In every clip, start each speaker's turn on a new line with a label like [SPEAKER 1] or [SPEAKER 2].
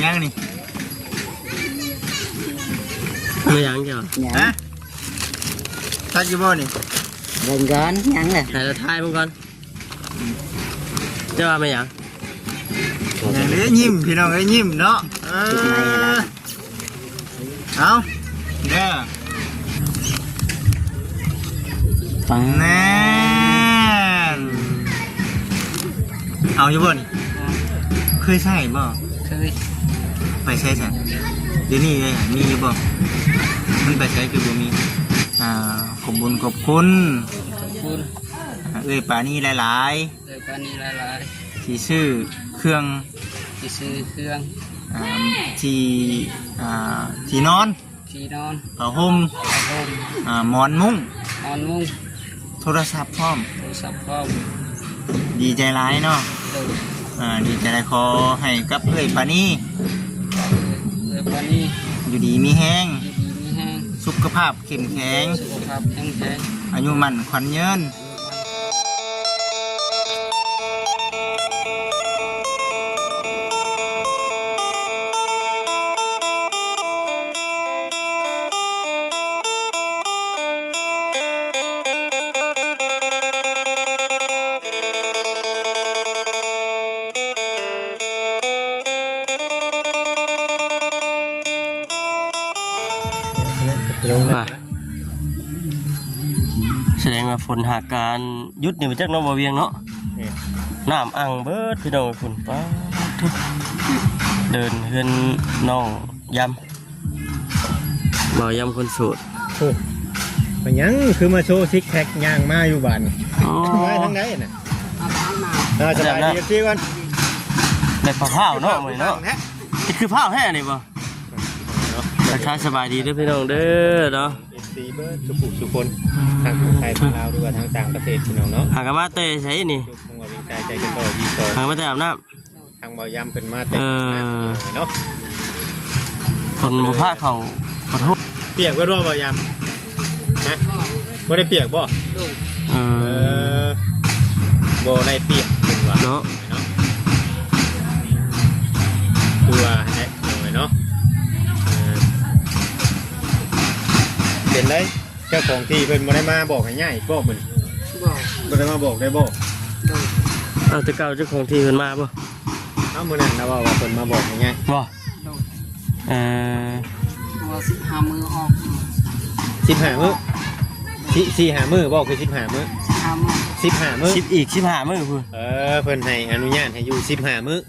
[SPEAKER 1] ยังนี่
[SPEAKER 2] ไม่ยังจ้ะ
[SPEAKER 1] ฮะทักอยู่บ่นี่
[SPEAKER 3] เดินก่อนยังเลย
[SPEAKER 2] ไหนเราทายมึงก่อนจะว่าไม่ยัง
[SPEAKER 1] อย่างนี้ยิ้มพี่น้องไอ้ยิ้มเนาะเอาเด้อ
[SPEAKER 3] ฟัง
[SPEAKER 1] แน่เอาอยู่บ่นี่เคยใช่บ่
[SPEAKER 3] เคย
[SPEAKER 1] ไปใช้ใช่เดี๋ยวนี้เลยมีอยู่บ่มันไปใช้คือบ่มีขอบคุญขอบคุณปานี่หลาย
[SPEAKER 3] ๆปานี่หลาย
[SPEAKER 1] ๆที่ซื้อเครื่องที่นอนผ้าห่มหมอนมุ้งโทรศัพท์พร้อมดีใจร้ายเนาะดีใจร้ายขอให้กับปานี่อยู่ดีมีแห้งสุขภาพเข้มแข็งอายุมั่นขวัญยืน
[SPEAKER 2] แสดงว่าฝนหาการยุดนี่มาจากน้องบ่เวียงเนาะน้ำอ่างเบิดพี่น้องฝนป้าทุกเดินเฮือนน้องยำบ่ยำคนโสด
[SPEAKER 1] มันยังคือมาโชว์ซิกแพคย่างมาอยู่บ้านมาทางไหนน่ะสบายดีพี่ก่อน
[SPEAKER 2] แบบผ้าเนาะมื้อเนาะนี่คือผ้าแท้นี่บ่ราคาสบายดีเด้อพี่น้องเด้อเนาะ
[SPEAKER 1] ซีเบอร์สุคนทางไทยทางลาวหรือว่าทางต่างประเทศพี่น้องเนาะ
[SPEAKER 2] หากมาเตะใช่นี่
[SPEAKER 1] ทางบ่วิจัยใจกันต่อดีต่อ
[SPEAKER 2] หากมาเตะอาบน้
[SPEAKER 1] ำทางบ่ยำเป็นมาเตะเนาะ
[SPEAKER 2] คนบ่ผ้าเขาขอโทษ
[SPEAKER 1] เปียกก็รอบ่ยำนะบ่ได้เปียกบ่บ่ได้เปียก
[SPEAKER 2] เนาะ
[SPEAKER 1] ตัวเนี่ยเนาะเป็นไรเจ้าของที่เพิ่นบ่ได้มาบอกให้ง่ายบ่มื้อบ่ได้มาบอกได้บ่
[SPEAKER 2] เอาแต่เก่าเจ้าของที่เพิ่นมาบ่
[SPEAKER 1] เอามื้อนั้นนะว่าเพิ่นมาบอกให้ง่าย
[SPEAKER 2] บ่
[SPEAKER 3] ว่า15มื้อออก
[SPEAKER 1] 15มื้อ4-5มื้อบ่คือ15มื้อ15มื้อ
[SPEAKER 2] 10อีก15มื้อพุ่น
[SPEAKER 1] เพิ่นให้อนุญาตให้อยู่15มื้อ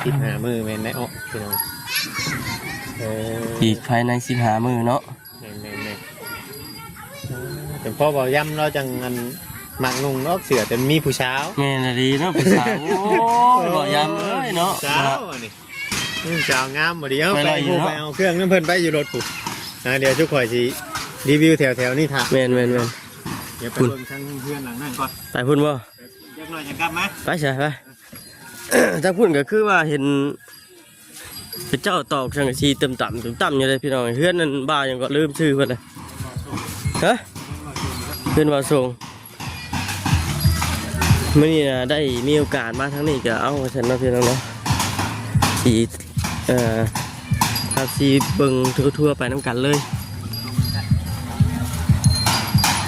[SPEAKER 1] 15มื้อแม่นได้ออกพี่น้อง
[SPEAKER 2] อีกภายใน15มื้อเนาะ
[SPEAKER 1] แต่พ่อบอกย้ำเราจังงันหมักนุ่งนอกเสือแต่มีผู้เช้า
[SPEAKER 2] แม่น่ะดีเนาะผู้สาวโอ้บอกย้ำเลยเนาะ
[SPEAKER 1] เช้านี่ผู้เช้างามบ่เดียวไปเอาเครื่องน้ำเพิ่นไปอยู่รถปุ๊บเดี๋ยวทุกข่อยสิรีวิวแถวนี่ท่า
[SPEAKER 2] แม่นเ
[SPEAKER 1] ดี๋ยวไปเบิ่งทางเพื่อนหลังนั่นก่อน
[SPEAKER 2] ไปพุ่นบ่
[SPEAKER 1] ยักหน่อยจะกลับมา
[SPEAKER 2] ไปใช่ไปถ้าพุ่นก็คือว่าเห็นเจ้าตอกสังกะสีเต็มต่ำอยู่เลยพี่น้องเพื่อนนั่นบ้ายังก็ลืมชื่อเพิ่นเลยฮะเพื่อนว่าส่งมื่อนี้นะได้มีโอกาสมาทั้งนี้ก็เอาฉันนะพี่น้องเนาะสีครับสีเบิ่งทั่วไปน้ำกันเลย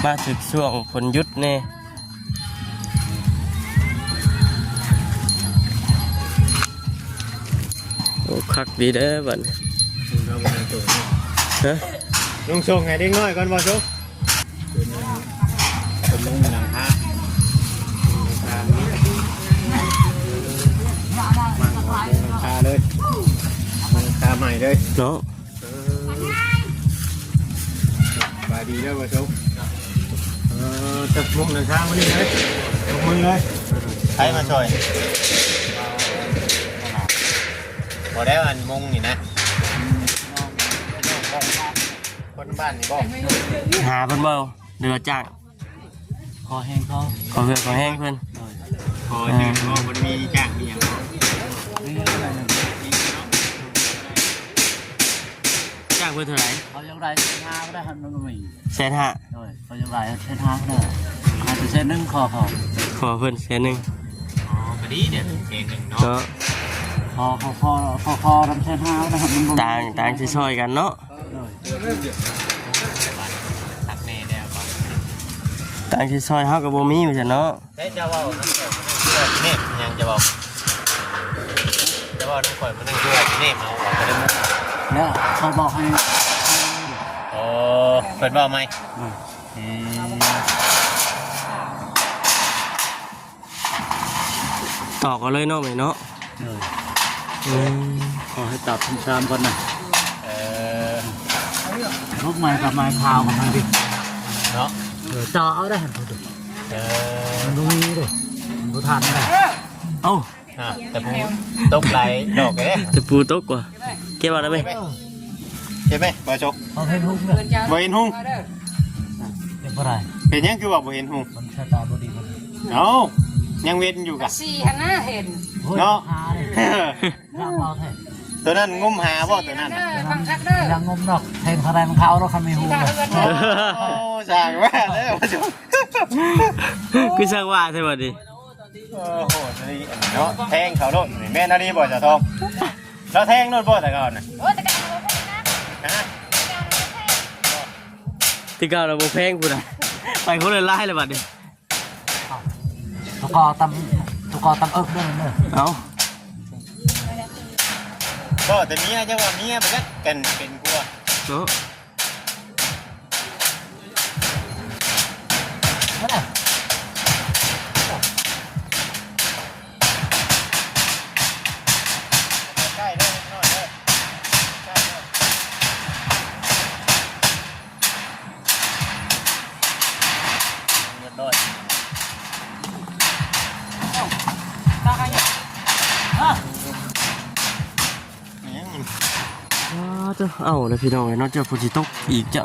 [SPEAKER 2] มาถึงช่วงฝนยุดเน่โอ้คักดีเด้อบัดฮะ
[SPEAKER 1] ลุงชงไงเด็กน้อยก่อนบ่ชงเป็นลุงหลังคาเลยตาใหม่เลย
[SPEAKER 2] เนาะ
[SPEAKER 1] บายดีด้วยมาชมจับมุกหนึ่งข้างมานี่เลยทุกคนเลยใครมาช่วยพอได้อันมุงนี่นะคนบ้านนี่บอก
[SPEAKER 2] หาเพิ่นเบาเดือจ้าง
[SPEAKER 3] ขอแห้งเขา
[SPEAKER 2] ขอแห้งเพิ่น
[SPEAKER 1] ขอเดือดว่ามันมีจ้างมีอย่าง
[SPEAKER 2] จ้างเพิ่นเท่าไหร่
[SPEAKER 3] เขายังไร1,500ก็ได้หันมันมี
[SPEAKER 2] 1,500
[SPEAKER 3] ด้วยเขายังไร1,500ก็ได้อาจจะ1,000ขอ
[SPEAKER 2] เพิ่น1,000
[SPEAKER 1] อ๋อพอดีเดี๋ยว1,000เนาะ
[SPEAKER 3] พอรำเชนห้าได้ครับมัน
[SPEAKER 2] ต่างสิซอยกันเนาะต่างสิซอยเฮาก็บ่มีว่าซั่นเนาะ
[SPEAKER 1] เฮ้ยจะเว้าน้ำข่อยมันนี่ยังจะบอกจะเว้าน้ำข่อยมันนั่งช่วยนี่เอาออกไปได้มั้ย
[SPEAKER 3] เนี่ยเขาบอกให้
[SPEAKER 1] โอ้เปิดเว้าไหม
[SPEAKER 2] ต่อกันเลยเนาะแม่เนาะ
[SPEAKER 3] ขอให้ตัดชามก่อนนะลูกไม้กับไม้ขาวกับไม้ดิ
[SPEAKER 1] เนาะ
[SPEAKER 3] จ่อเอาได้หันดูมันดูนี่ดิมันดูทันได้
[SPEAKER 2] เอ้า
[SPEAKER 1] แต่ผมตกไหลดอกเลย
[SPEAKER 2] จะปูตกกว่าเก็บเอาได้ไหม
[SPEAKER 1] เห็นไหมบ่จก
[SPEAKER 3] เอาให้หุ้งเลย
[SPEAKER 1] บ่เห็นหุ่ง
[SPEAKER 3] เป็นอะไร
[SPEAKER 1] เป็นยังคือว่าบ่เห็นหุ่ง
[SPEAKER 3] มันใช้ตาบดีมัน
[SPEAKER 1] เอ้ายังเว้นอยู่กะ
[SPEAKER 4] สี่หันหน้าเห็น
[SPEAKER 1] เนาะ
[SPEAKER 3] หาเลยร่างเราแท้
[SPEAKER 1] ตัวนั้นงุ้มหาบ่ตัวนั้น
[SPEAKER 4] เด้อฟังคักเด้อ
[SPEAKER 3] ยังงมนอกแทงอะไรมันเขาเราคันไม่หุ้ง
[SPEAKER 4] ถ้าเอื้อน
[SPEAKER 1] โอ้สั่งว่าแล้วบ่จก
[SPEAKER 2] คือช่างว่าใช่ป่ะดิ
[SPEAKER 1] โอ้โหนี่เนาะแทงเขาโดนแม่นาดีบ่จะทองแล้วแทงโดนบ่แต่ก่อนน่ะ
[SPEAKER 4] โอ้แต่กันเราพูดนะ
[SPEAKER 1] ฮะ
[SPEAKER 2] ที่เก่าเราบ่แพงพุ่นน่ะไปคนละลายเลยบัดนี้
[SPEAKER 3] ตุกอตำเอิกด้วยเนอะ
[SPEAKER 2] เอ้า
[SPEAKER 1] ก็แต่เมียจะว่าเมียไปจักกันเป็นกลัว
[SPEAKER 2] เนาะ
[SPEAKER 3] ไม่ได้
[SPEAKER 1] ใกล้เด้อน้อยเด้อใกล้เด้อเรียบร้อย
[SPEAKER 4] ตาใครเนี่ย
[SPEAKER 2] เอ้าแล้วพี่น้องเนาะเจ้าฝนสิตกอีกจ้ะ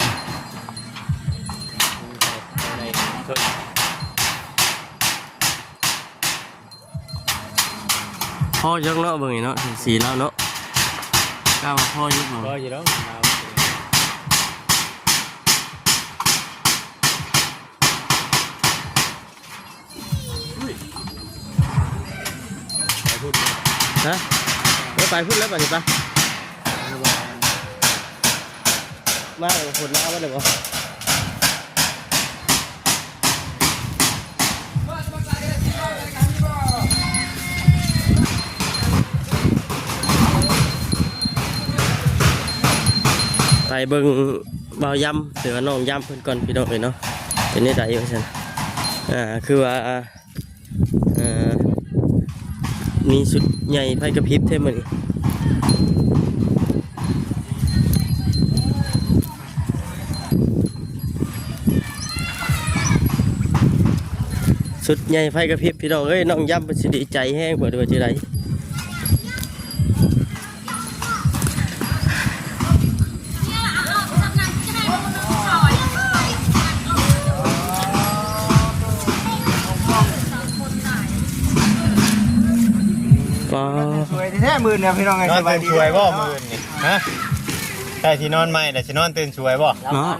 [SPEAKER 2] พ่อยักเนาะเบิ่งนี่เนาะสีแล้วเนาะกล้าว่าพ่อยักเนาะ
[SPEAKER 1] ก็อยู่แล้ว
[SPEAKER 2] ฮะไปพูดแล้วป่ะนี่ปะมาฝนมาเลยบ่ไปเบิ่งบ่าวยำหรือว่าน้องยำเพิ่นก่อนพี่น้องเอ้ยเนาะเป็นนี่ได้อยู่ซั่นคือว่ามีสุดใหญ่ไฟกระพริบเท่มื้อนี้สุดใหญ่ไฟกระพริบพี่น้องเอ้ยน้องยำเป็นสิดีใจแห้งกว่าเดิมที่ไร
[SPEAKER 1] สวยแท้มื่นเนี่ยพี่น้องไงนอนตื่นสวยบ่มื่นนี่ฮะใช่ที่นอนใหม่แต่ที่นอนตื่นสวยบ่
[SPEAKER 2] เนาะ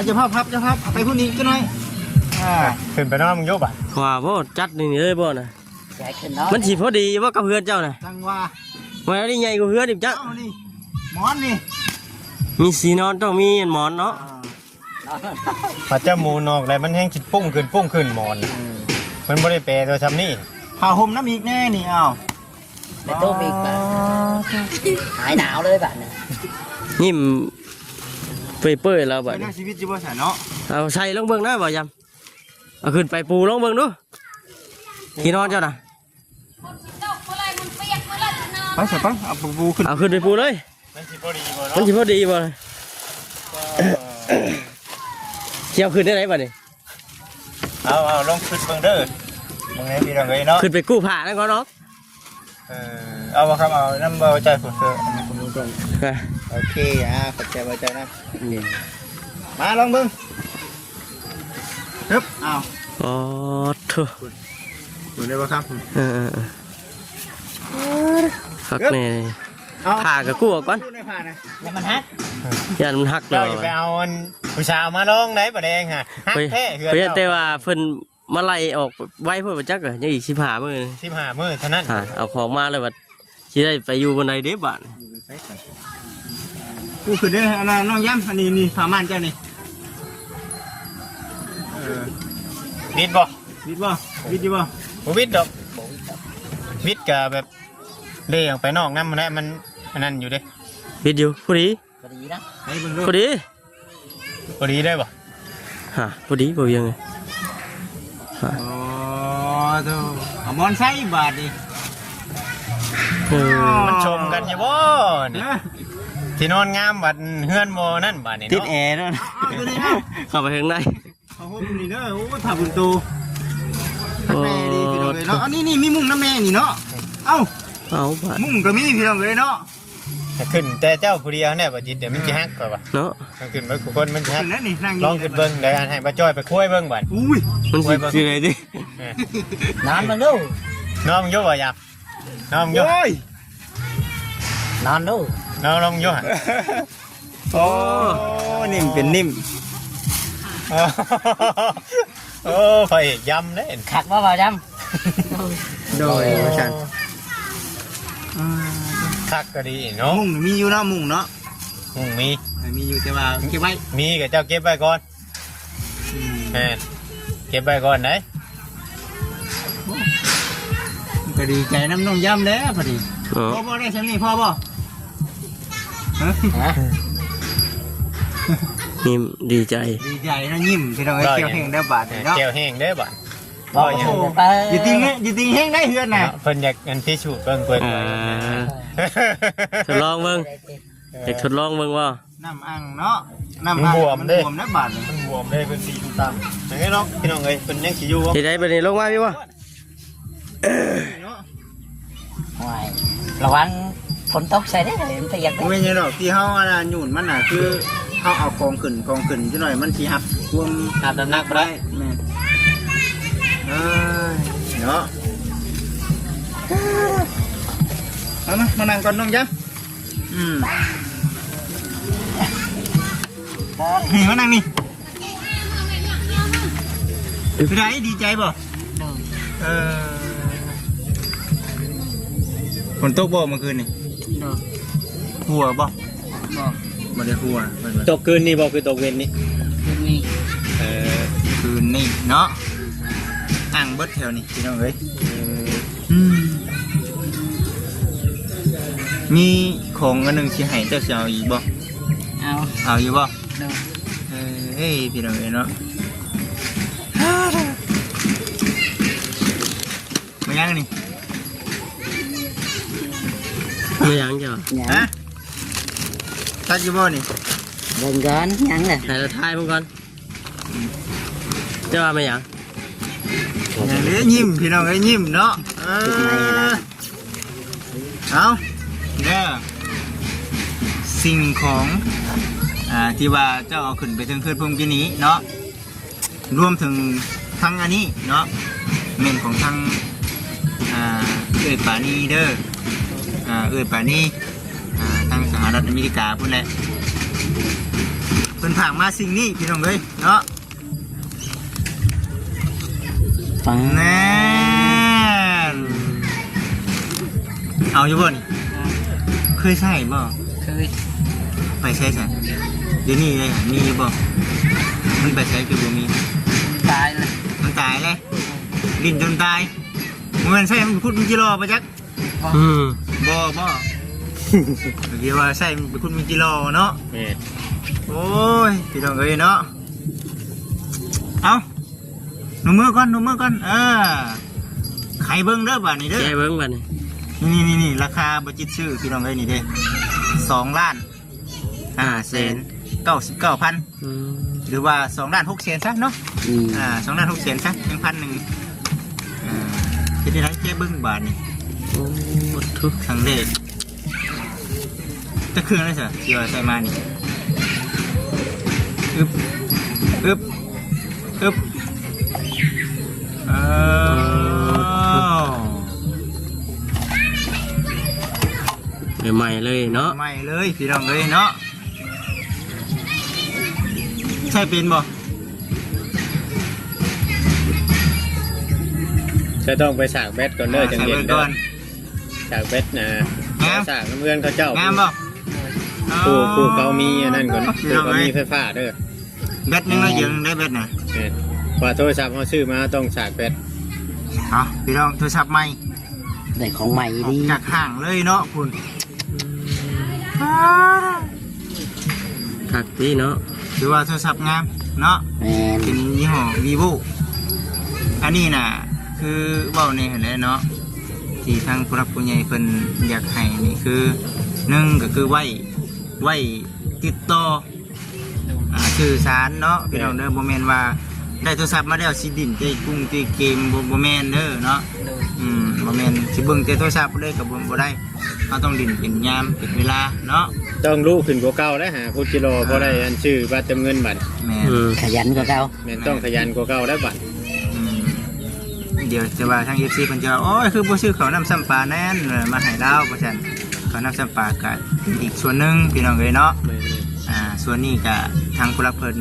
[SPEAKER 3] จะพับเอาไปพูดนี้ก็น้อย
[SPEAKER 1] ขึ้นไปนอนมึงยกอ่ะ
[SPEAKER 2] ขวาบ่จัดนี่เลยบ่นะ
[SPEAKER 3] แจกขึ้นเนาะ
[SPEAKER 2] มันสิพอดีว่ากับเพื่อนเจ้าน่ะ
[SPEAKER 3] จังว่า
[SPEAKER 2] ว่าได้ใหญ่กว่าเพื่อนอีกจ้ะ
[SPEAKER 3] เอานี่หมอนนี่
[SPEAKER 2] มีสีนอนต้องมีหมอนเนาะ
[SPEAKER 1] พระเจ้ามูนอกอะไรมันแห้งคิดปุ้งขึ้นหมอนมันไม่ได้แปลตัวทำนี่
[SPEAKER 3] ผ้าห่มน้ำอีกแน่นี่อ้าว
[SPEAKER 5] ในตู้มีอีกแบบหายหนาวเลยแบบนี้
[SPEAKER 2] ยิ้มเปื่อยๆแล้วบัด
[SPEAKER 3] เป็น
[SPEAKER 2] นี้
[SPEAKER 3] ชีวิตจีบสันเนาะ
[SPEAKER 2] เอาใส่ลงเบิ่งนะบ่ยำเอาขึ้นไปปูลงเบิ่งดูที่นอนเจ้าน่ะ
[SPEAKER 3] ไปเสร็จปะเอาปูขึ้น
[SPEAKER 2] เอาขึ้นไปปูเลย
[SPEAKER 1] มันสิพอดีบ่
[SPEAKER 2] มัน
[SPEAKER 1] เนาะ
[SPEAKER 2] สิพอดีบ่เที่ยวขึ้นได้ไหนบัดนี้
[SPEAKER 1] เอาลองขึ้นเบิ่งเด้อมึงให้พี่น้องเอ้ยเนาะ
[SPEAKER 2] ขึ้นไปกู้ผ้านั่นก่อนเนาะ
[SPEAKER 1] เอาบ่ครับเอาน้ำเบาใจผมเถอะ
[SPEAKER 2] ไป
[SPEAKER 1] โอเคขอบใจเบาใจนะมาลองเบิ่งฮึบเอา
[SPEAKER 2] อ๋อเถอะ
[SPEAKER 1] ดูได้บ่ครับ
[SPEAKER 2] คักแน่ผ่ากับกู้เอาก่อน
[SPEAKER 1] ดูในผ่านะ
[SPEAKER 5] แล้วมันฮัก
[SPEAKER 2] ยันมันหักเล
[SPEAKER 1] เจ้าย อย่าไปเอาอันผู้ชายมาลองไหนบ่แดงฮะฮัก
[SPEAKER 2] เฮ้ย
[SPEAKER 1] แท้เหือน
[SPEAKER 2] เฮ้ย
[SPEAKER 1] เจ้า
[SPEAKER 2] แต่ว่าเพิ่นมาไล่ออกไว้เพื่อประจักษ์ยังอีก15มื้อ
[SPEAKER 1] 15มื้อเท่านั้น
[SPEAKER 2] เอาของมาเลยว่า สิได้ไปอยู่บนใดเด้บ้าน
[SPEAKER 1] กูขึ้นได้อันนั้นน้องย้ำอันนี้นี่สามานเจ้านี่วิดบ่วิดบ่วิดอยู่บ่วิดดอกวิดกับแบบเลี้ยงไปนอกน้ำมันได้มันนั่นอยู่เด้
[SPEAKER 2] วิดอยู่พอดี
[SPEAKER 5] พอดีนะ
[SPEAKER 1] ไอ้เบิ่ง
[SPEAKER 2] พอดี
[SPEAKER 1] พอดีได้บ่
[SPEAKER 2] ฮะพอดีบ่เวียงเลยฮะ
[SPEAKER 1] โอ้โธ่เอามอนไซบาทดิ มันชมกันอยู่บ่นี่ที่นอนงามบัดเฮือนบ่นั่นบัดนี่
[SPEAKER 2] ติด
[SPEAKER 1] เนาะ
[SPEAKER 2] แอร์ด้วยเข้าไปข้างใน
[SPEAKER 1] เอาโหนี่เด้อโอ้ถ้าบุญตูแม่ดีพี่น้องเอ้ยเนาะอันนี้มีมุ้งน้ำแม่นี่เนาะเอ้า
[SPEAKER 2] เอาบ้าน
[SPEAKER 1] มุ้งก็มีพี่น้องเอ้ยเนาะขึ้นแต่เจ้าผู้เดียวเนี่ยบ่จิตเดี๋ยวมันสิฮักกว่าบ่
[SPEAKER 2] เนาะ
[SPEAKER 1] ขึ้นบ่ทุกคนมันสิฮักนั่นนี่นั่งลองขึ้นเบิ่งเดี๋ยวให้ป้าจ้อยไปคุยเบิ่งบัดอุ้ย
[SPEAKER 2] มันสิสิไหนดิ
[SPEAKER 5] นอนมาดู
[SPEAKER 1] น้องอยู่บ่ยับน้องอยู่
[SPEAKER 5] นอนดู
[SPEAKER 1] น้องอยู่หั่นโอ้นิ่มเป็นนิ่มโอ้ไฟยำเด้
[SPEAKER 5] ขักว่าเบาจ
[SPEAKER 1] โดยว่าฉันคักก็ดีเนาะมุ้งมีอยู่เนาะมุ้งเนาะมุ้งมีอยู่แต่ว่าเก็บไว้มีกับเจ้าเก็บไว้ก่อนเก็บไว้ก่อนไหนก็ดีใจน้ำนมย่ำแล้วพอดีพ่อได้ฉันนี่พ่อบ่
[SPEAKER 2] นี่ดีใจ
[SPEAKER 1] ดีใจนะยิ้มพี่น้องเกี่ยวแห้งได้บาทเนาะเกี่ยวแห้งได้บาท
[SPEAKER 5] ำบอกไป
[SPEAKER 1] อยู่ตีแห้งได้เฮือนน่ะเพิ่นอยากอันที่ชูเพิ่น
[SPEAKER 2] ทดลองเบิ่งอยากทดลองเบิ่งว่า
[SPEAKER 1] น้ำอังเนาะน้ำอังบวมได้บาทมันบวมได้เพิ่นสีตามอย่างนี้เนาะพี่น้องเอ้ยเพิ่นยังสิอยู่บ่
[SPEAKER 2] ที่ไหนบัดนี้ลงมาพี่วะ
[SPEAKER 5] ระวังฝนตกใส่ได้เลยมันเปียก
[SPEAKER 1] ไม่ใช่ดอกที่เฮาอันหยุ่นมันน่ะคือเฮาเอากองขึ้นจังหน่อยมันสิหักรวมหักหนักบ่ได้แม่เนาะเอามานั่งก่อนน้องจ๊ะนี่มานั่งนี่เป็นไรดีใจบ่ฝนตกบ่เมื่อคืนนี่หัวบ่บ่ได้หัวตกคืนนี่บ่คือตกเว้นนี่คืนนี่เนาะอ่างเบิดแถวนี่พี่น้องเอ้ยมีของอันหนึ่งสิให้เจ้าสิเอาอีกบ่เอาอยู่บ่เฮ้ยพี่น้องเอ้ยเนาะมายังนี่
[SPEAKER 2] ไม่ยังจ้ะ
[SPEAKER 1] ฮะตัดอยู่บ่นี่
[SPEAKER 5] เดินก่อนยังเลย
[SPEAKER 2] ถ่ายถ่ายมันก่อนจะว่าไม่ยัง
[SPEAKER 1] อย่างนี้ยิ้มพี่น้องเอ้ยยิ้มเนาะเอาเด้อสิ่งของที่ว่าเจ้าเอาขึ้นไปถึงคืนพรุ่งนี้เนาะรวมถึงทั้งอันนี้เนาะเมนของทั้งเอื้อยป่านีเด้อเอื้อยป่านีทางสหรัฐอเมริกาพุ่นแหละเพิ่นฝากมาสิ่งนี้พี่น้องเอ้ยเนาะ
[SPEAKER 5] ฟัง
[SPEAKER 1] แน่เอาอยู่บ่นี่เคยใช่บ่
[SPEAKER 5] เคย
[SPEAKER 1] ไปใช้ใช่เดี๋ยวนี้เลยมีอยู่บ่มันไปใช้คือบ่มี
[SPEAKER 5] ตายเลย
[SPEAKER 1] มันตายเลยลิ้นจนตายมันใช่มันพูดมันกิโลป่ะจักบ่เมื่อกี้ว่าใช่มันพูดมันกิโลเนาะโอ้ยพี่น้องเอ้ยเนาะเอาหนูมือก่อนไข่เบิ้งเด้อบ่านี่เด้อ
[SPEAKER 2] แกเบิ้งบัดนี้
[SPEAKER 1] นี่ราคาบัจิตซื้อพี่น้องเอ้ยนี่เด้2,599,000หรือว่า2,600,000ซะเนาะ2,600,000ซะ1,100จะได้ไรแก้เบิ้งบาทนี่
[SPEAKER 2] โอ้ทุก
[SPEAKER 1] ครั้งแรกจะเครื่องอะไรสิเดี๋ยวใส่มานี่อึบ
[SPEAKER 2] ใหม่เลยเนาะ
[SPEAKER 1] ใหม่เลยพี่น้องเลยเนาะใช่เป็นบ่จะต้องไปสากแบตก่อนเด้อจังเย็นก่อน
[SPEAKER 6] จากเบ็ดนะ
[SPEAKER 1] งาม
[SPEAKER 6] สร้างน้ำเพื่อนเขาเจ้าง
[SPEAKER 1] ามบ่
[SPEAKER 6] ผู้เขามีอันนั่นก่อนผู้เขามีไฟฟ้าเด้อ
[SPEAKER 1] เบ็ดนึงแล้วยังได้เบ็ดน่ะ
[SPEAKER 6] ว่าโทรศัพท์เขาซื้อมาต้องฉากเบ็ด
[SPEAKER 1] เอาพี่น้องโทรศัพท์ใหม่
[SPEAKER 5] ได้ของใหม่ดี
[SPEAKER 1] จากห่างเลยเนาะคุณ
[SPEAKER 2] คักดีเนาะ
[SPEAKER 1] ถือว่าโทรศัพท์งามเนาะ
[SPEAKER 5] แมน
[SPEAKER 1] เป็นยี่ห้อ vivo อันนี้น่ะคือเว้าในเห็นเนาะที่ทางผู้รับผู้ใหญ่เพิ่นอยากให้นี่คือหนึ่งก็คือไว้ติดต่อสื่อสารเนาะพี่น้องเด้อบ่แม่นว่าได้โทรศัพท์มาแล้วสิดิ้นใจกุ้งใจเกมบ่แม่นเด้อเนาะบ่แม่นสิเบิ่งแต่โทรศัพท์เลยก็บ่ได้เราต้องดิ้นเป็นยามเป็นเวลาเนาะ
[SPEAKER 6] ต้องรู้ขึ้นกว่าเก่าแล้วหาพุทธิโลเพราะได้อันชื่อบัตรเติมเงินบัตร
[SPEAKER 1] แม่น
[SPEAKER 5] ขยันกว่าเก่า
[SPEAKER 6] แม่นต้องขยันกว่าเก่าได้บัตร
[SPEAKER 1] เดี๋ยวจะว่าทาง FC เพิ่นจะว่าโอ้ยคือบ่ซื้อข้าวน้ำซ้ำปลาแน่นมาให้เราว่าซั่นข้าวน้ำซ้ำปลาก็อีกส่วนหนึงพี่น้องเอ้ยเนาะส่วนนี้ก็ทางผู้รับเพิ่น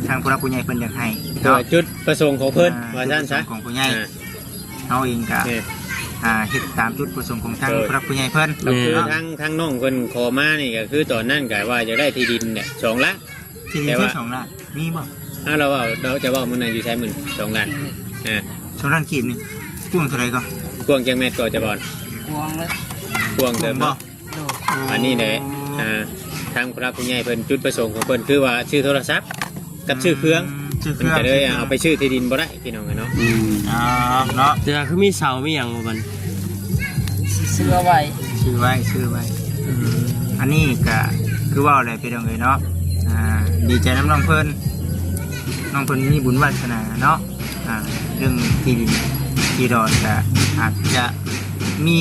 [SPEAKER 1] ทางผู้รับผู้ใหญ่เพิ่นอยากให้
[SPEAKER 6] ตัว
[SPEAKER 1] เนาะ
[SPEAKER 6] จุดประสงค์ของเพิ่นว่าท่านซะ
[SPEAKER 1] ของผู้ใหญ่เฮาเองก็เฮ็ดตามจุดประสงค์ของทางผู้รับผู้ใหญ่เพิ่น
[SPEAKER 6] ก็คือทั้งน้องเพิ่นขอมานี่ก็คือตอนนั้นก็ว่าจะได้ที่ดินเนี่ย2 ล้าน
[SPEAKER 1] ที่
[SPEAKER 6] แต่
[SPEAKER 1] นี่
[SPEAKER 6] ว่า
[SPEAKER 1] ที่2ล้านมีบ่
[SPEAKER 6] ถ้าเราจะว่ามื้อนั้นอยู่ใช้มื้อ2 ล้าน
[SPEAKER 1] 2ล้านกีบนี่กว้างเท่าไหร่ก็
[SPEAKER 6] กวางจังเม็ดก็จะบ่อน
[SPEAKER 4] กวางเลย
[SPEAKER 6] กวางเติม
[SPEAKER 1] บ่
[SPEAKER 6] เนาะอันนี้แหละทางพระผู้ใหญ่เพิ่นจุดประสงค์ของเพิ่นคือว่าชื่อโทรศัพท์กับชื่อเครื่อง
[SPEAKER 1] ชื่อเค
[SPEAKER 6] เพิ่น
[SPEAKER 1] รื่อง
[SPEAKER 6] ก็เลยเอาไปชื่อที่ดินบ่ได้พี่น้องเนาะ
[SPEAKER 1] เนาะ
[SPEAKER 2] แต่คือมีเสามีหยังบ่บัน
[SPEAKER 4] เสื้อไว้
[SPEAKER 1] ชื่อไว้อันนี้ก็คือว่าอะไรพี่น้องเอ้ยเนาะดีใจน้องเพิ่นมีบุญวาสนาเนาะเรื่องที่ดินที่ดอนก็อาจจะมี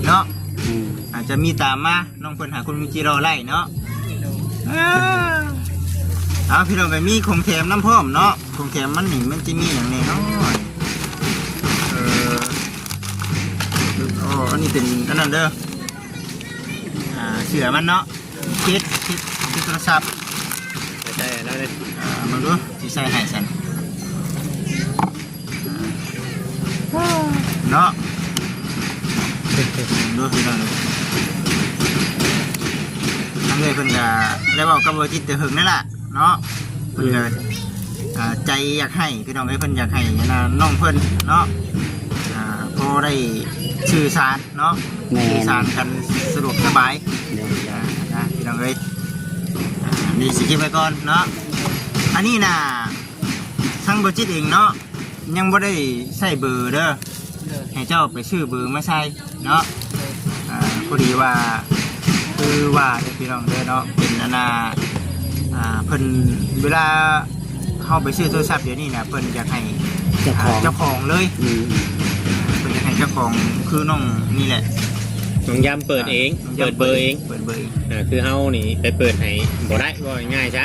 [SPEAKER 1] เนาะอาจจะมีตามมาน้องเพิ่นหาคนมีจีรอไล่เนาะพี่น้องก็มีคงแถมน้ำพร้อมเนาะคงแถมมันนี่มันจะมีอย่างนี้เนาะอันนี้เป็นอันนั้นเด้อเสือมันเนาะคิดโทรศัพท์
[SPEAKER 6] ใช่แล้วเลย
[SPEAKER 1] มาดูที่ใส่ให้ฉันเนาะดูพี่น้องทำเลยเพิ่นก็ได้บอกกับว่าจิตแต่หึงนั่นแหละเนาะเพิ่นก็ใจอยากให้พี่น้องเพิ่นอยากให้นะน้องเพิ่นเนาะพอได้สื่อสารเนาะสื่อสารกันสะดวกสบายพี่น้องนี่สิกินไปก่อนเนาะอันนี้น่ะทั้งบจิตเองเนาะยังบ่ได้ใส่เบอร์เด้อให้เจ้าไปซื้อเบอร์มาใส่เนาะพอดีว่าคือว่าพี่น้องเด้อเนาะเป็นอันน่ะเพิ่นเวลาเข้าไปซื้อโทรศัพท์เดี๋ยวนี้นะเพิ่นอยากให้เจ้าของเลยเพิ่นอยากให้เจ้าของคือน้องนี่แหละ
[SPEAKER 6] น้องยำเปิดเองเปิดเบอร์เอง
[SPEAKER 1] เปิดเบอร์เอง
[SPEAKER 6] คือเฮานี่ไปเปิดให้บ่ได้ว่าง่ายๆซะ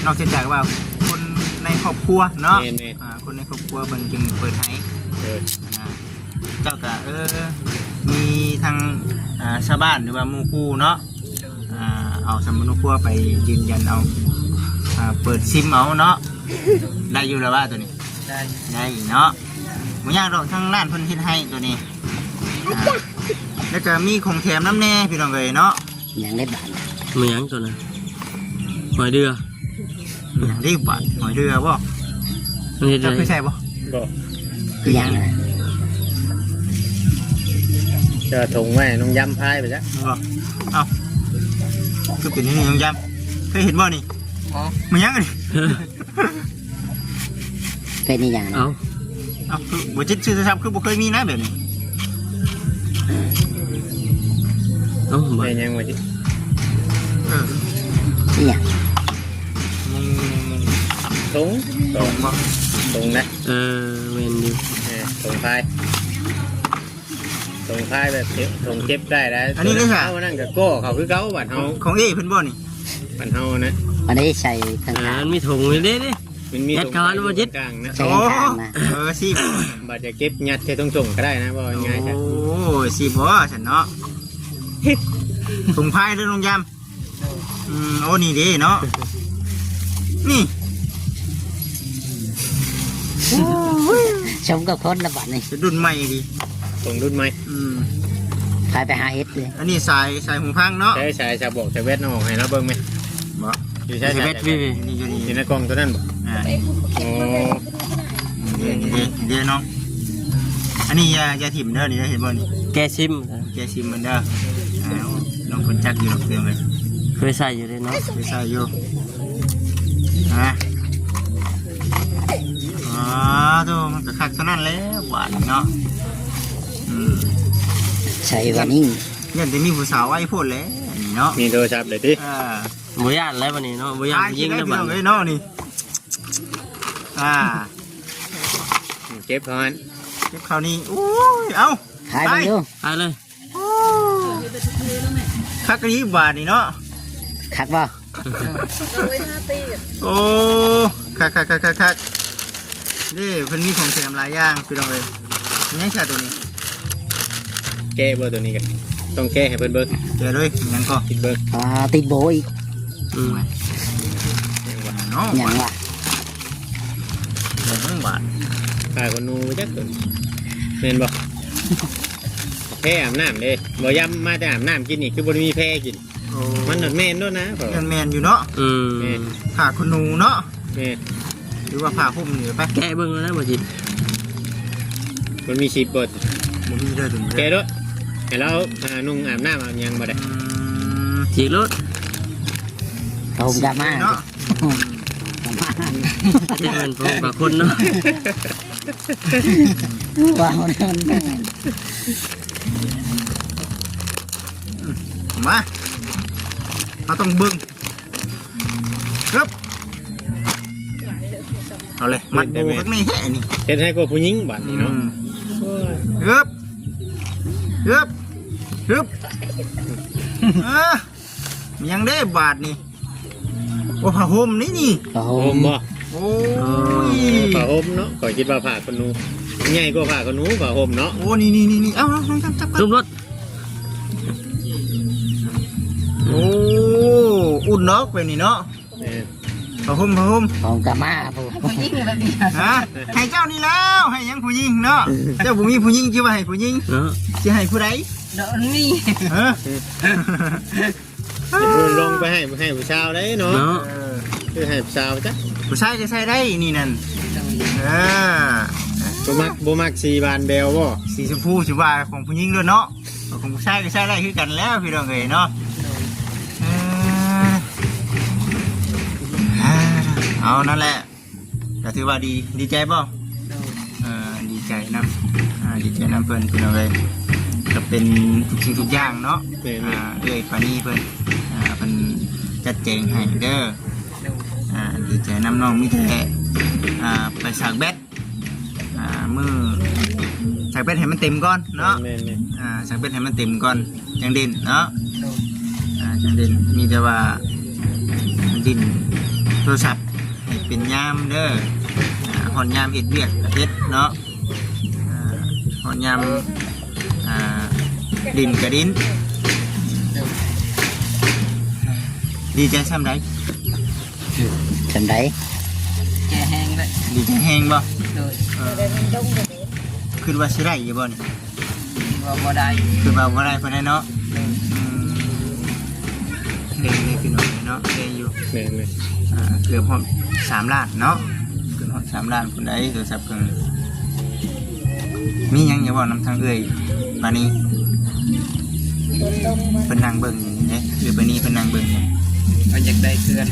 [SPEAKER 1] นอกจากว่าคนในครอบครัวเนาะ
[SPEAKER 6] แม่น
[SPEAKER 1] คนในครอบครัวเพิ่นจึงเปิดให้ เจ้าก็มีทางชาวบ้านหรือว่าหมู่คู่เนาะเอาสมุนครัวไปยืนยันเอาเปิดซิมเอาเนาะได้อยู่แล้วว่าตัวนี้ได้เนาะมันยากดอกทั้งร้านเพิ่นเฮ็ดให้ตัวนี้แล้วก็มีของแถมน้ำแน่พี่น้องเอ้ยเนาะ
[SPEAKER 5] อย่างได้บาท
[SPEAKER 2] มีหยังตัวนั้นหอยเดือ
[SPEAKER 1] อย่างรีบบ่หอยเรือบ่
[SPEAKER 2] มันเฮ็ด
[SPEAKER 1] เจ้า
[SPEAKER 2] ได้
[SPEAKER 1] เคยใส่บ่
[SPEAKER 6] ก็
[SPEAKER 5] คืออย่างไร
[SPEAKER 6] จะถุงไว้น้องยำพายไปซะ
[SPEAKER 1] บ่เอาคือเป็นนี่ยังยำเคยเห็นบ่นี่
[SPEAKER 4] อ๋อ
[SPEAKER 1] มันยังไง
[SPEAKER 5] เป็นนี่อย่าง
[SPEAKER 2] เอา
[SPEAKER 1] เอาคือบ่จิตชื่อทรัพย์คือบ่เคยมีนะแบบนี้
[SPEAKER 2] เอาบ่
[SPEAKER 6] เป็นยังไงจิ
[SPEAKER 5] นี่อย่าง
[SPEAKER 6] ถุง
[SPEAKER 1] ตรงบ่
[SPEAKER 6] ถุงนะ
[SPEAKER 2] เวนอยู่
[SPEAKER 6] ถุงพายถุงพายแบบถุงเก็บได้แล้วเอานั่นกับโก้เขาคือเก้าบัดเฮา
[SPEAKER 1] ของเอ้เพิ่นบ่นี่
[SPEAKER 6] บัดเฮานะ
[SPEAKER 5] อันนี้ใส่ข้าง
[SPEAKER 2] มันมีถุงอยู่เด้ดิ
[SPEAKER 6] มันมี
[SPEAKER 2] ยัดเข้าอันบ่จิต
[SPEAKER 6] กลางนะ
[SPEAKER 5] ใส่ข้างนะ
[SPEAKER 1] สิ
[SPEAKER 6] บัดจะเก็บยัดใส่ตรงส่งก็ได้นะว่าง่ายใช่
[SPEAKER 1] โอ้สิบ่ฉันเนาะถุงพายเด้อลุงยำโอ้นี่เด้เนาะนี่
[SPEAKER 5] ชมกับคนละบาทนี่
[SPEAKER 1] จะดุนใหม่ดิ
[SPEAKER 6] ถุงรุ่นใหม่
[SPEAKER 5] ขายไปหาเฮ็ดเลย
[SPEAKER 1] อันนี้สายหูพังเนาะ
[SPEAKER 6] ใช้ชาบอกใช้เวทน้องให้เราเบิ่งไหม
[SPEAKER 1] บ่
[SPEAKER 6] อยู่ใช้
[SPEAKER 2] ชีวิตพี่
[SPEAKER 1] นี่อยู่นี่
[SPEAKER 6] อยู่ในกล่องตัวนั้นบ่
[SPEAKER 1] อ่า
[SPEAKER 6] โอ้
[SPEAKER 1] เดี๋ยวน้องอันนี้ยาถิ่มเด้อนี่เห็นบ่นี่
[SPEAKER 2] แกซิม
[SPEAKER 1] แกซิมมันเด้ออ้าวน้องคนจักอยู่หรอกเรื่องเลย
[SPEAKER 2] เคยใส่อยู่เลยเนาะ
[SPEAKER 1] ไปใส่อยู่อ๋อตัวมันก็คักเท่านั้นแล้วหวานเนาะ
[SPEAKER 5] ใช่ว่านี่
[SPEAKER 1] ยันจะมีผู้สาวไว้พูดแล้วนี่เนาะ
[SPEAKER 6] มีโทรศัพท์เลยดิ
[SPEAKER 2] บ่ย่านแล้ววันนี้เนาะบ่ย่านยิง
[SPEAKER 1] ได้
[SPEAKER 2] แล้ว
[SPEAKER 1] พี่
[SPEAKER 2] บัด
[SPEAKER 1] น้องเอ้ยเนาะนี่
[SPEAKER 6] เก็บเขาหัน
[SPEAKER 1] เก็บข้าวนี่โอ้ยเอ้า
[SPEAKER 5] ขายไปดู
[SPEAKER 2] ไปเลย
[SPEAKER 1] คักกะนี้บาทนี่เนาะ
[SPEAKER 5] คักบ่
[SPEAKER 1] โอ้คักนี่เพิ่นมีของแถมหลายอย่างพี่น้องเอ้ยนี่ใช่ตัวนี้
[SPEAKER 6] แก้เบอร์ตัวนี้กันต้องแก้ให้เพิ่นเบิ่ง
[SPEAKER 1] เดี๋ยวด้วยยังก็
[SPEAKER 6] คิดเบิ่ง
[SPEAKER 5] ติดโบอีก
[SPEAKER 1] เนาะ
[SPEAKER 5] อย่างว่า
[SPEAKER 1] 1บาท
[SPEAKER 6] ขายคนนูจักตัวเห็นบ่แพ้อาบน้ำเด้บ่ย้ำมาแต่อาบน้ำกินนี่คือบ่ได้มีแพ้กิน
[SPEAKER 1] โอ้
[SPEAKER 6] มันนั่นแม่นด้วยนะเปล่า
[SPEAKER 1] แมนอยู่เนาะ
[SPEAKER 6] แม่
[SPEAKER 1] ผ้าขนหนูเนาะ
[SPEAKER 6] แม่
[SPEAKER 1] หรือว่าผ้าห่มนี่ไป
[SPEAKER 2] แกะเบิ่งแล้วนะบ่จิต
[SPEAKER 6] มันมีชีพเปิด
[SPEAKER 1] บ่มีเด้อถึง
[SPEAKER 6] แกด้วยให้เรานุ่งอาบน้ำอาบยังบ่ได้
[SPEAKER 2] จีกรถ
[SPEAKER 5] เขาดราม่า
[SPEAKER 1] เนาะ
[SPEAKER 2] ที่มันพบกับคนเนาะ
[SPEAKER 5] ว้าวนั่น
[SPEAKER 1] มาต้องเบิ่งครับเอาเลยมัดโบข้างในแค่นี้
[SPEAKER 6] เฮ็ดให้กว่าผู้หญิงบัดนี้เนาะ
[SPEAKER 1] ครับครับครับมียังได้บาทนี่โอ้ผ้าห่มนี่นี่
[SPEAKER 5] โอ้โห
[SPEAKER 6] ห่มบ่
[SPEAKER 1] โอ้ย
[SPEAKER 6] ผ้าห่มเนาะข่อยคิดว่าผ้าคนนูใหญ่กว่าผ้าคนนูผ้าห่มเนาะ
[SPEAKER 1] โอ้นี่เอาจับ
[SPEAKER 2] รูปรถ
[SPEAKER 1] โอ้อุ่นเนาะเป็นนี่เนาะ
[SPEAKER 6] แม่
[SPEAKER 1] ผ้าห่ม
[SPEAKER 5] ของดราม่าพวก
[SPEAKER 1] ฮะให้เจ้านี่แล้วให้ยังผู้หญิงเนาะเจ้าผู้มีผู้หญิงชื่อว่าให้ผู้หญิง
[SPEAKER 2] เนาะ
[SPEAKER 1] จะให้ผู้ใด
[SPEAKER 4] เดี๋ยวนี่
[SPEAKER 1] ฮะ
[SPEAKER 6] ลงไปให้ผู้ชาวได้เนาะ
[SPEAKER 2] เนาะ
[SPEAKER 6] คือให้ผู้ชาวจ้ะ
[SPEAKER 1] ผู้ชายจะใส่ได้นี่นั่น
[SPEAKER 6] บ่มักสีบานเบลบ่
[SPEAKER 1] สีชมพูชื่อว่าของผู้หญิงด้วยเนาะของผู้ชายก็ใส่ได้คือกันแล้วพี่น้องเอ๋ยเนาะเอานั่นแหละก็ถือว่าดีใจบ่ดีใจน้ำเพิ่นพี่น้องเอ๋ยก็เป็นทุกสิ่งทุกอย่างเนาะเอ้ยปานี่เพิ่นจัดแจงให้เด้อดีใจน้ำน้องมิแต่ไปสากแบตมือสากแบตให้มันเต็มก่อนเนาะสากแบตให้มันเต็มก่อนจังเด่นเนาะจังเด่นมีแต่ว่าดินโทรศัพท์ให้เป็นยามเด้อหอนยามเฮ็ดเวียกเฮ็ดเนาะหอนยามดินกระดินดีใจซ้ำไร
[SPEAKER 5] จำได้
[SPEAKER 4] แกแห้งเลย
[SPEAKER 1] ดีใจแห้งบ่
[SPEAKER 4] โดย
[SPEAKER 1] คือว่าสิได้อยู่บ่นี่
[SPEAKER 4] ว่าบ่ได้
[SPEAKER 1] คือว่าบ่ได้เพิ่นได้เนาะเด้พี่น้องเนาะเด้อยู่
[SPEAKER 6] แม่น
[SPEAKER 1] เกือบพร้อม3 ล้านเนาะเกือบพร้อม3 ล้านคนใดโทรศัพท์เครื่องมีหยังอย่าบอกนำทางเอ้ยบานี้เพิ่นนั่งเบิ่งอยู่นี่เด้หรือบัดนี้เพิ่นนั่งเบิ่งอยู่
[SPEAKER 4] มันอยากได้เพื่อน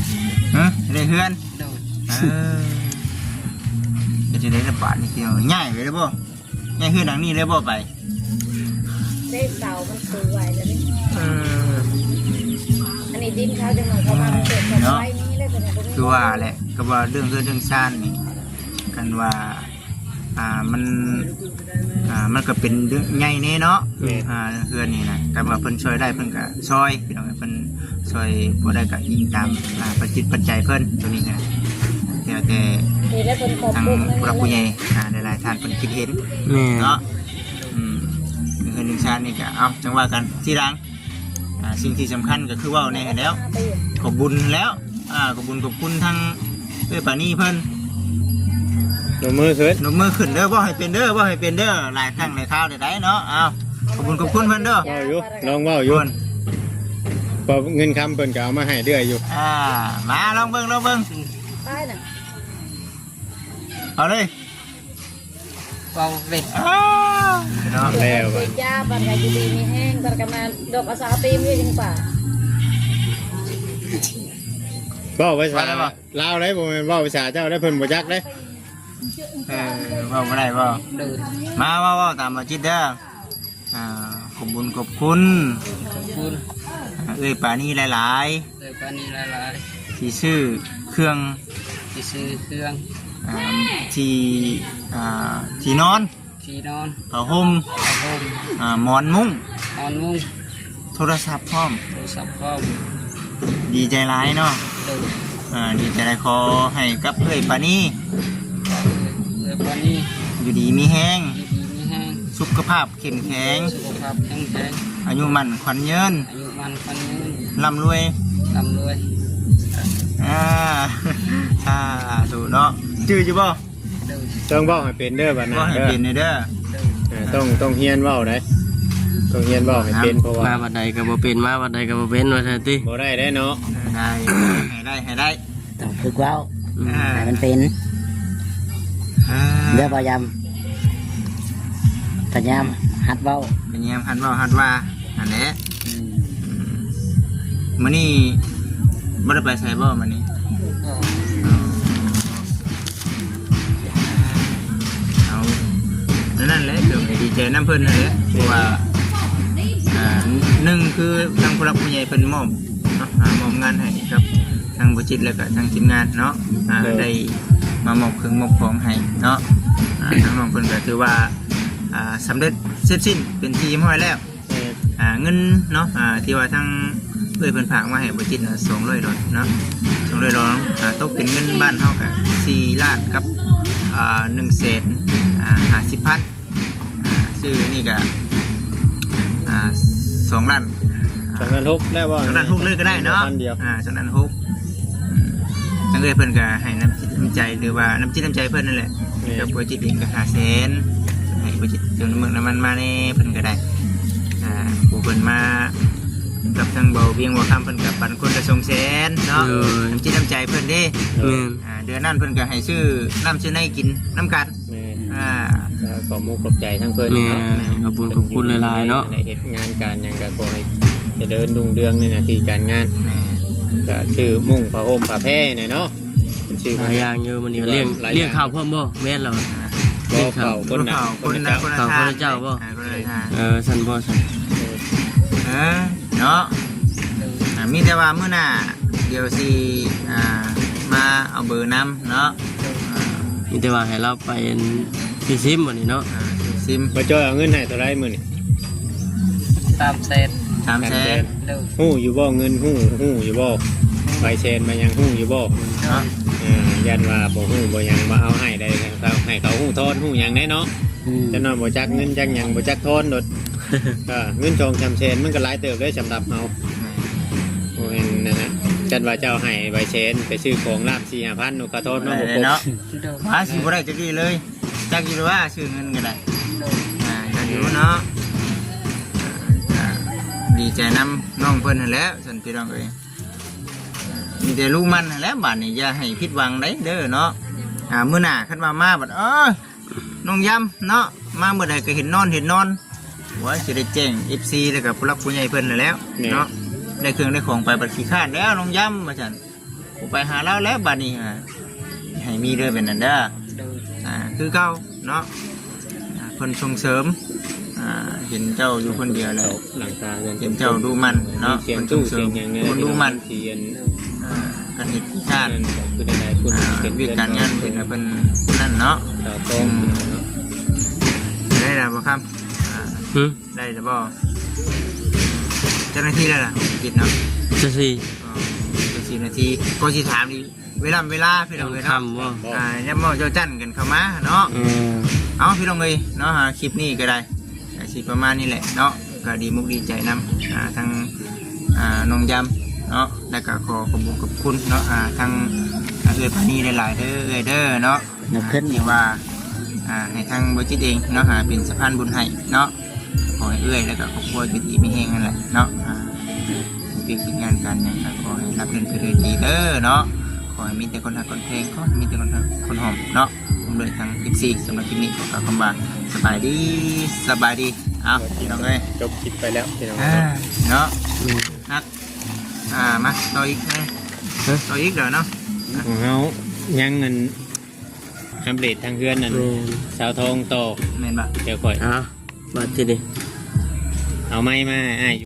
[SPEAKER 1] ฮะได้เฮือน
[SPEAKER 4] โดย
[SPEAKER 1] จะได้ระบาดนี่เดียวง่ายไปเลยบ่ง่ายคือหนังนี่เลยบ่ไป
[SPEAKER 7] ได้เสามันสวยแล้วนี่อันนี้ดินเขาจะหน่อยเขามาเกิดกับไว้นี้เลยเป็นอะไร
[SPEAKER 1] คือว่าแหละก็ว่าเรื่องเรื่องชาตินี่กันว่ามันก็เป็นเรื่องใหญ่แน่เนาะเฮือนนี่นะกันว่าเพิ่นช่วยได้เพิ่นก็ช่วยพี่น้องเพิ่นช่วยบ่ได้ก็ยิงตามปัจจิตปัจจัยเพิ่นตัวนี้นะแต่ทางผู้รักผู้ใหญ่หลายๆท่านเพิ่นคิดเห็น
[SPEAKER 2] แม่
[SPEAKER 1] เนาะเงินหนึ่งชาตินี่ก็เอาจังว่ากันที่รังสิ่งที่สำคัญก็คือว่าเนี่ยแล้วขอบบุญแล้วขอบบุญขอบคุณทั้งป่านี้เพิ่น
[SPEAKER 6] ลงมือขึ้น
[SPEAKER 1] หนุ่มมือขึ้นเด้อบ่ให้เป็นเด้อบ่ให้เป็นเด้อหลายครั้งหลายคราวได้เนาะเอา ขอบคุณเพิ่นเด้อ
[SPEAKER 6] เว้าอยู่ลองเว้าอยู่พอเงินคำเพิ่นก็เอามาให้เรื่อยอยู่
[SPEAKER 1] มาลองเบิ่ง
[SPEAKER 7] ไปน่ะ
[SPEAKER 1] เอาเลย
[SPEAKER 4] เว้าเว้ย
[SPEAKER 1] เนาะ
[SPEAKER 6] แล้ว
[SPEAKER 7] ไปยาบันไงดีมีแห้งตะกันมาดอกอาสาตีมอยู่จังป่า
[SPEAKER 6] เว้าภาษาลาวได้บ่แม่นเว้าภาษาเจ้าได้เพิ่นบ่จักเด้
[SPEAKER 1] เว้าบ่ได้บ่
[SPEAKER 4] เดิน
[SPEAKER 1] มาเว้าตามบ่จิตเด้อขอบคุณ
[SPEAKER 4] คุณ
[SPEAKER 1] เอ้ยป่านี้หลาย
[SPEAKER 4] เลยปานนี้หลาย
[SPEAKER 1] ๆที่ซื้อเครื่อง
[SPEAKER 4] ๆที่ซื้อเครื่อง
[SPEAKER 1] ที่นอน
[SPEAKER 4] ที่นอน
[SPEAKER 1] ผ้าห่ม
[SPEAKER 4] ผ้าห่ม
[SPEAKER 1] หมอนมุ้ง
[SPEAKER 4] นอนมุ้ง
[SPEAKER 1] โทรศัพท์พร้อม
[SPEAKER 4] โทรศัพท์พร้อม
[SPEAKER 1] ดีใจหลายเนาะ
[SPEAKER 4] เดิน
[SPEAKER 1] ดีใจหลายขอให้กับเอ้ยป่านี้
[SPEAKER 4] เลยปานนี้
[SPEAKER 1] อยู่ดีมีแห้ง
[SPEAKER 4] ดีมีแห้ง
[SPEAKER 1] สุขภาพเข้มแข็ง
[SPEAKER 4] สุขภาพแข็งแรง
[SPEAKER 1] อายุมันขวัญยืน
[SPEAKER 4] อายุมันพันยืน
[SPEAKER 1] ร่ำรวย
[SPEAKER 4] ร่ำรวย
[SPEAKER 1] สาธุเนาะจื้ออยู่บ่
[SPEAKER 4] เดิน
[SPEAKER 6] ต้องเว้าให้เป็นเด้อบัด
[SPEAKER 1] บ่
[SPEAKER 6] นั้น
[SPEAKER 1] ให้
[SPEAKER 6] เด้อ
[SPEAKER 1] เป็นเด้อ
[SPEAKER 4] เดิน
[SPEAKER 6] ต้องเฮียนเว้าได้ต้องเฮียนเว้าให้เป็นเพราะว่า
[SPEAKER 2] มาบัดใดก็บ่เป็นมาบัดใดก็บ่เป็นว่าซั่นติ
[SPEAKER 6] บ่ได้เนาะ
[SPEAKER 1] ให้ได้
[SPEAKER 5] ต้องฝึกเว้า
[SPEAKER 1] อ่า
[SPEAKER 5] ให้มันเป็นเด้อบ่ยำพยายามหัดเว้า
[SPEAKER 1] เป็นยังหันว่าอันนี้มื้อนี้บ่ได้ไปไสบ่มื้อนี้ เอานั่นแหละเดี๋ยวให้ดีใจน้ำเพิ่นนั่นแหละเพราะว่าหนึ่งคือทางผู้รักผู้ใหญ่เพิ่นมอบเนาะมอบงานให้ครับทางบุจิตแล้วก็ทางทีมงานเนาะได้มามอบเครื่องมอบของให้เนาะทางน้องเพิ่นก็ถือว่าสำเร็จเสร็จสิ้นเป็นทีมห้อยแล้วเงินเนาะที่ว่าทางเพิ่นฝากมาให้บุจิตน่ะ200ดอลเนาะ200ดอลตกเป็นเงินบ้านเฮาก็4ล้านกับ150,000ซื้อนี่ก็2ล้าน
[SPEAKER 6] 2ล้าน6ได้บ่
[SPEAKER 1] 2ล้าน6เลยก็ได้เนาะ
[SPEAKER 6] 2ล้านเดียว
[SPEAKER 1] 2ล้าน6ทั้งเอ้ยเพิ่นก็ให้น้ำจิตน้ำใจหรือว่าน้ำจิตน้ำใจเพิ่นนั่นแหละกับโปรเจกต์เองก็500,000ให้โปรเจกต์เติมน้ำมันมาแน่เพิ่นก็ได้ผู้เพิ่นมากับทางเบาเวียงบ่คำเพิ่นก็ปันคนละ200,000เนาะน้ำจิตน้ำใจเพิ่นเด้เดือนนั้นเพิ่นก็ให้ซื้อน้ำซื้อในกินน้ำกัน
[SPEAKER 6] ขอมุกขอบใจทั้งเพิ่น
[SPEAKER 2] แม่
[SPEAKER 6] เนาะ
[SPEAKER 2] ขอบคุณหลายๆเนาะ
[SPEAKER 6] ในเหตุงานการหยังก็ขอให้เจริญรุ่งเรืองในหน้าที่การงานก็ชื่อมุ่งผ้าห่มผ้าแพร่เนี่ยเนาะเป็นชื่อ
[SPEAKER 2] หลายอย่างอยู่มื้อนี้เลี้ยงข้าวพร้อมบ่แม่นแล้ว
[SPEAKER 6] บ่เข่าคนหนัก
[SPEAKER 1] คนละคนละเจ้าบ่คนละทาง
[SPEAKER 2] ซั่นบ่ซั่น
[SPEAKER 1] เนาะมีแต่ว่ามื้อหน้าเดี๋ยวสิมาเอาเบอร์นำเนาะ
[SPEAKER 2] มีแต่ว่าให้เราไปพี่ซิมมื้อนี้เนาะ
[SPEAKER 1] ซิม
[SPEAKER 6] บ่จ้อยเอาเงินให้เท่าไรมื้อนี่
[SPEAKER 4] 3 เซน
[SPEAKER 1] 300,000
[SPEAKER 4] เดิน
[SPEAKER 6] ฮู้อยู่บ่เงินฮู้อยู่บ่ใบเชนมายังฮู้อยู่บ่
[SPEAKER 1] เนาะ
[SPEAKER 6] ยันว่าบ่ฮู้บ่หยังมาเอาให้ได้เขาให้เขาฮู้ทอนฮู้หยังแน่เนาะจะนอนบ่จักเงินจักหยังบ่จักทอนโดดเงิน2-3 แสนมันก็หลายเติบได้สำหรับเฮาโอ้เห็นนั่นนะจันว่าเจ้าให้ใบเชนไปซื้อของลาบ 4-5,000นูก็ทอนมาบ่ครบ
[SPEAKER 1] เนาะ
[SPEAKER 4] เดิน
[SPEAKER 1] ว่าสิบ่ได้จักดีเลยจักอยู่ว่าซื้อเงินก็ได้
[SPEAKER 4] เดิน
[SPEAKER 1] จักอยู่เนาะดีใจนำน้องเพิ่นนั่นแหละสันพี่น้องเอ้ยมีแต่ลูกมันนั่นแหละบาดนี้อย่าให้ผิดหวังได้เด้อเนาะมื้อหน้าคันมาบัดน้องยำเนาะมาเมื่อใดก็เห็นนอนว่าสิได้แจ้ง FC แล้วก็ผู้รักผู้ใหญ่เพิ่นนั่นแหล้วเนาะได้เครื่องได้ของไปบัดขี้ข้านแล้วน้องยำว่าซั่นกูไปหาเราแล้วบัดนี้ให้มีเด้อเป็นนั่นเด้อ
[SPEAKER 4] เดิน
[SPEAKER 1] คือเก่าเนาะเพิ่นส่งเสริมเห็นเจ้าอยู่คนเดียวเลย
[SPEAKER 6] หลังตาเงิน
[SPEAKER 1] เห็นเจ้าดูมันเนาะ
[SPEAKER 6] เสียง
[SPEAKER 1] เพิ่น
[SPEAKER 6] ตู้
[SPEAKER 1] ส่งเสริ
[SPEAKER 6] เสีย
[SPEAKER 1] ม
[SPEAKER 6] งหยัง
[SPEAKER 1] คนดูมัน
[SPEAKER 6] เสียง
[SPEAKER 1] กันเห็นขี้ข้าน
[SPEAKER 6] คือได้คุณเป็น
[SPEAKER 1] วิการงานเป็นเป็นนั่นเนาะ
[SPEAKER 6] ต่อตรง
[SPEAKER 1] ได้แล้วบ่ครับได้แล้วบ่เจ้าหน้าที่ได้ล่ะกินเนาะ
[SPEAKER 2] จะสิ
[SPEAKER 1] 4 นาทีก็สิถามดิเวลาพี่น้องเอ้ยเนาะ
[SPEAKER 2] คำบ่
[SPEAKER 1] ยามเจ้าจันกันเข้ามาเนาะเอาพี่น้องเอ้ยเนาะคลิปนี้ก็ได้สิประมาณนี้แหละเนาะก็ดีมุกดีใจนำทางน้องยำเนาะแล้วก็ขอบคุณเนาะทางเอ้ยปานีหลายๆเด้อเนาะ
[SPEAKER 5] นึกขึ้น
[SPEAKER 1] ที่ว่าให้ทางบริจิตเองเนาะเป็นสะพานบุญให้เนาะ ขอให้เอื้อยแล้วก็ครอบครัวอยู่ดีมีแห้งนั่นแหละเนาะเปลี่ยนงานกันเนี่ยขอให้รับเงินไปเลยจีเด้อเนาะขอให้มีแต่คนหักคนเพลงก็มีแต่คนหอมเนาะผมเลยทาง14สำหรับคลิปนี้ขอกล่าวคำว่าสบายดีเอาพี่น้องเอ้ย
[SPEAKER 6] จบคลิปไปแล้วพี่น้อง
[SPEAKER 1] เนาะนักมาต่ออีกนะต่ออีกเดี๋ยวเนาะ
[SPEAKER 6] ของเฮายังเงินอัปเดตทางเพื่อนนั่นสาวทองโต
[SPEAKER 1] แม่นบะ
[SPEAKER 6] เดี๋ยวค่อย
[SPEAKER 2] มาที่นี่
[SPEAKER 6] เอาไม้มาอ้าย